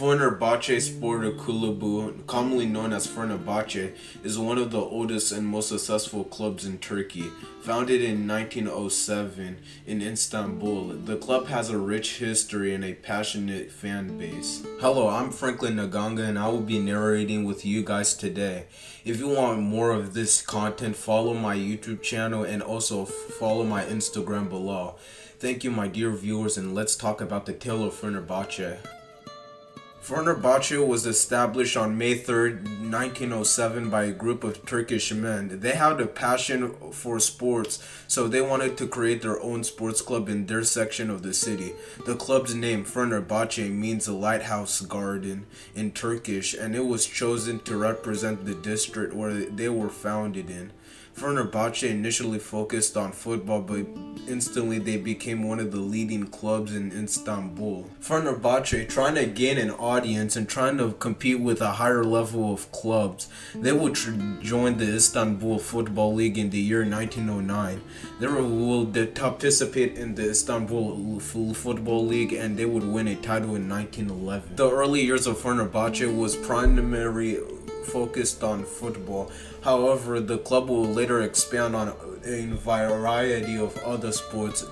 Fenerbahçe Spor Kulübü, commonly known as Fenerbahçe, is one of the oldest and most successful clubs in Turkey. Founded in 1907 in Istanbul, the club has a rich history and a passionate fan base. Hello, I'm Franklin Nganga and I will be narrating with you guys today. If you want more of this content, follow my YouTube channel and also follow my Instagram below. Thank you, my dear viewers, and let's talk about the tale of Fenerbahçe. Fenerbahçe was established on May 3rd, 1907 by a group of Turkish men. They had a passion for sports, so they wanted to create their own sports club in their section of the city. The club's name, Fenerbahçe, means a lighthouse garden in Turkish, and it was chosen to represent the district where they were founded in. Fenerbahçe initially focused on football, but instantly they became one of the leading clubs in Istanbul. Fenerbahçe, trying to gain an audience and trying to compete with a higher level of clubs, they would join the Istanbul Football League in the year 1909. They will participate in the Istanbul Football League and they would win a title in 1911. The early years of Fenerbahçe was primarily focused on football. However, the club will later expand on a variety of other sports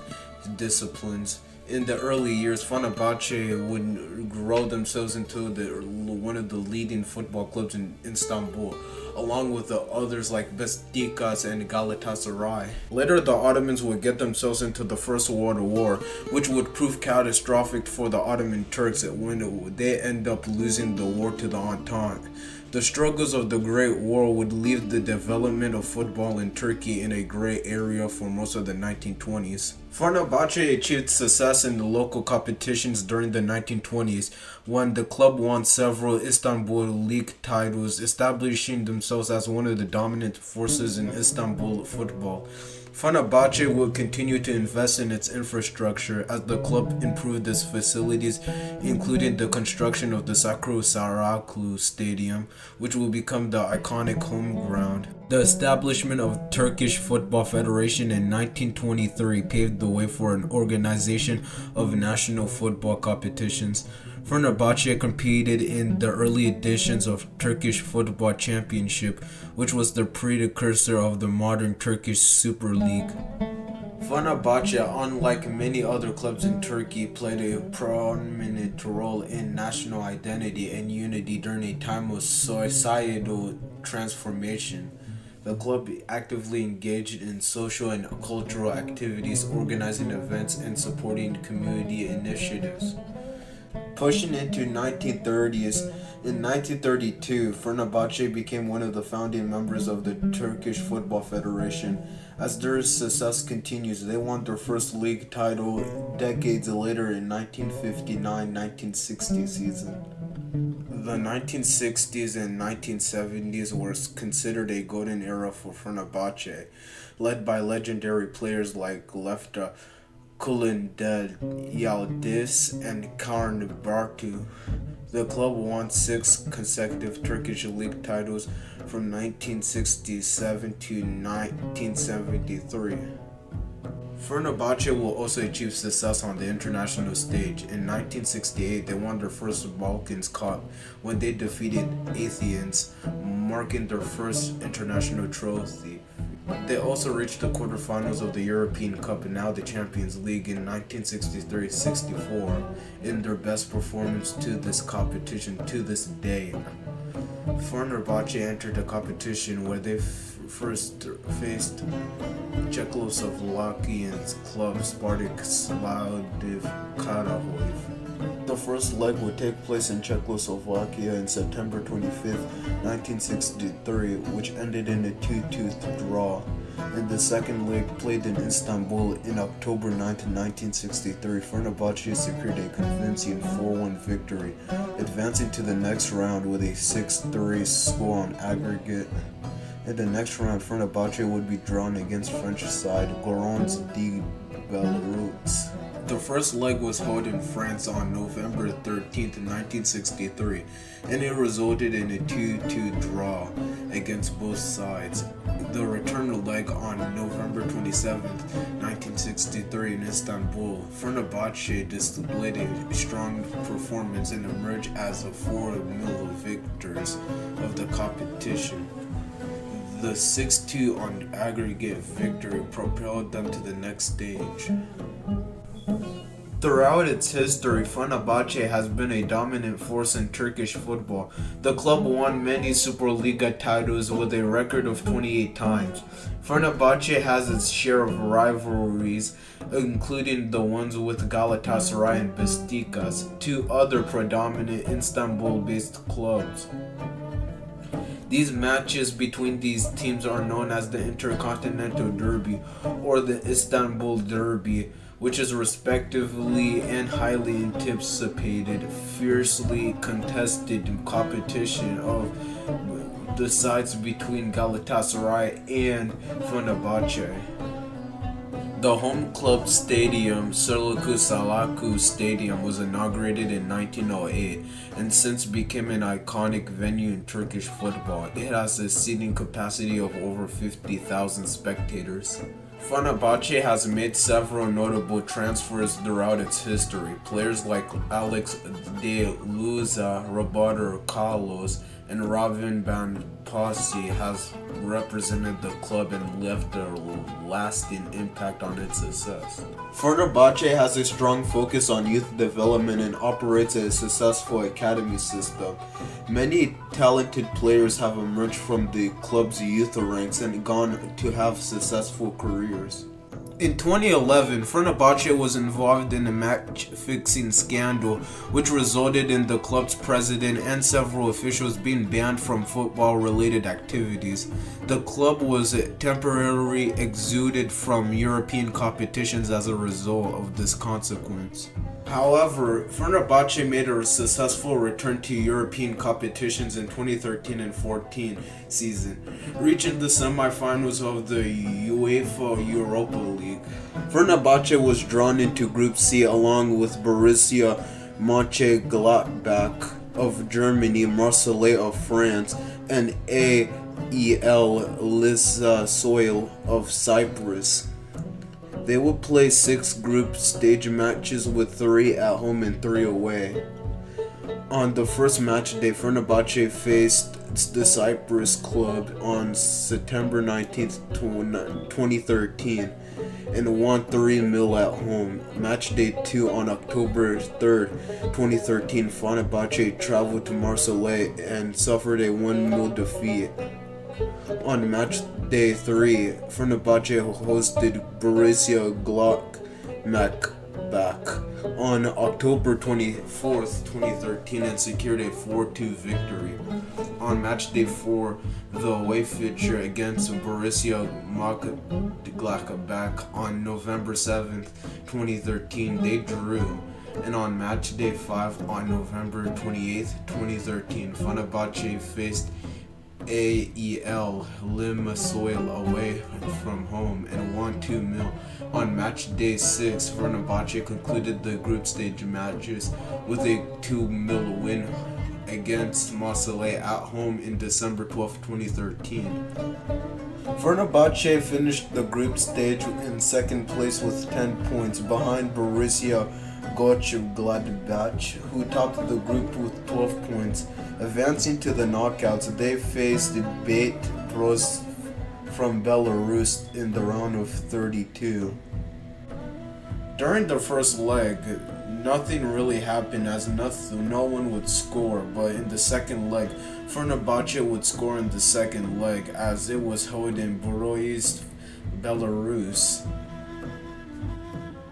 disciplines. In the early years, Fenerbahçe would grow themselves into one of the leading football clubs in Istanbul, along with the others like Beşiktaş and Galatasaray. Later, the Ottomans would get themselves into the First World War, which would prove catastrophic for the Ottoman Turks when they end up losing the war to the Entente. The struggles of the Great War would leave the development of football in Turkey in a gray area for most of the 1920s. Fenerbahçe achieved success in the local competitions during the 1920s when the club won several Istanbul League titles, establishing themselves as one of the dominant forces in Istanbul football. Fenerbahçe will continue to invest in its infrastructure as the club improved its facilities, including the construction of the Sakro Saraklu Stadium, which will become the iconic home ground. The establishment of Turkish Football Federation in 1923 paved the way for an organization of national football competitions. Fenerbahçe competed in the early editions of Turkish Football Championship, which was the precursor of the modern Turkish Super League. Fenerbahçe, unlike many other clubs in Turkey, played a prominent role in national identity and unity during a time of societal transformation. The club actively engaged in social and cultural activities, organizing events and supporting community initiatives. Pushing into 1930s, in 1932, Fenerbahçe became one of the founding members of the Turkish Football Federation. As their success continues, they won their first league title decades later in 1959-1960 season. The 1960s and 1970s were considered a golden era for Fenerbahçe, led by legendary players like Lefta Kulünder Yıldız and Kaan Bartu. The club won 6 consecutive Turkish league titles from 1967 to 1973. Fenerbahçe will also achieve success on the international stage. In 1968, they won their first Balkans Cup when they defeated Athens, marking their first international trophy. They also reached the quarterfinals of the European Cup and now the Champions League in 1963-64 in their best performance to this competition to this day. Fenerbahçe entered the competition where they first faced Czechoslovakian club Spartak Slavdiv Karahoy. The first leg would take place in Czechoslovakia on September 25, 1963, which ended in a 2-2 draw. And the second leg, played in Istanbul in October 9, 1963, Fenerbahçe secured a convincing 4-1 victory, advancing to the next round with a 6-3 score on aggregate. In the next round, Fenerbahçe would be drawn against French side Girondins de Belarus. The first leg was held in France on November 13th, 1963, and it resulted in a 2-2 draw against both sides. The return leg on November 27th, 1963 in Istanbul, Fenerbahçe displayed a strong performance and emerged as the 4-0 victors of the competition. The 6-2 on aggregate victory propelled them to the next stage. Throughout its history, Fenerbahçe has been a dominant force in Turkish football. The club won many Superliga titles with a record of 28 times. Fenerbahçe has its share of rivalries, including the ones with Galatasaray and Beşiktaş, two other predominant Istanbul-based clubs. These matches between these teams are known as the Intercontinental Derby or the Istanbul Derby, which is respectively and highly anticipated, fiercely contested competition of the sides between Galatasaray and Fenerbahçe. The home club stadium, Salaku Stadium, was inaugurated in 1908 and since became an iconic venue in Turkish football. It has a seating capacity of over 50,000 spectators. Fenerbahçe has made several notable transfers throughout its history. Players like Alex de Luza, Roberto Carlos, and Robin van Persie has represented the club and left a lasting impact on its success. Fenerbahçe has a strong focus on youth development and operates a successful academy system. Many talented players have emerged from the club's youth ranks and gone to have successful careers. In 2011, Fenerbahçe was involved in a match-fixing scandal, which resulted in the club's president and several officials being banned from football-related activities. The club was temporarily exuded from European competitions as a result of this consequence. However, Fenerbahçe made a successful return to European competitions in 2013 and 14 season, reaching the semifinals of the UEFA Europa League. Fenerbahçe was drawn into Group C along with Borussia Mönchengladbach of Germany, Marseille of France, and AEL Limassol of Cyprus. They would play 6 group stage matches with 3 at home and 3 away. On the first match day, Fenerbahçe faced the Cyprus club on September 19th, 2013 and won 3-0 at home. Match day 2 on October 3rd, 2013, Fenerbahçe traveled to Marseille and suffered a 1-0 defeat. On match day 3, Fenerbahçe hosted Borussia Mönchengladbach on October 24th, 2013 and secured a 4-2 victory. On match day 4, the away fixture against Borussia Mönchengladbach on November 7th, 2013, they drew. And on match day 5 on November 28th, 2013, Fenerbahçe faced AEL Limassol away from home and won 2-0. On match day 6, Fenerbahçe concluded the group stage matches with a 2-0 win against Marseille at home in December 12, 2013. Fenerbahçe finished the group stage in second place with 10 points behind Borussia Mönchengladbach, who topped the group with 12 points. Advancing to the knockouts, they faced Bate Pros from Belarus in the round of 32. During the first leg, nothing really happened as no one would score, but in the second leg, Fenerbahçe would score in the second leg as it was held in Boris, Belarus.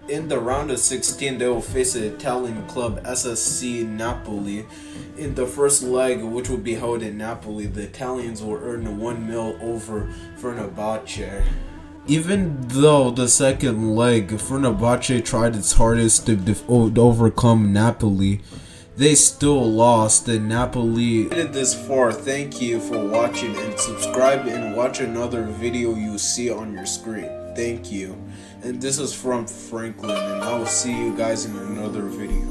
In the round of 16, they will face the Italian club SSC Napoli. In the first leg, which will be held in Napoli, the Italians will earn 1-0 over Fenerbahçe. Even though the second leg, Fenerbahçe tried its hardest to overcome Napoli, they still lost, and Napoli did this far. Thank you for watching, and subscribe and watch another video you see on your screen. thank you. And this is from Franklin, and I will see you guys in another video.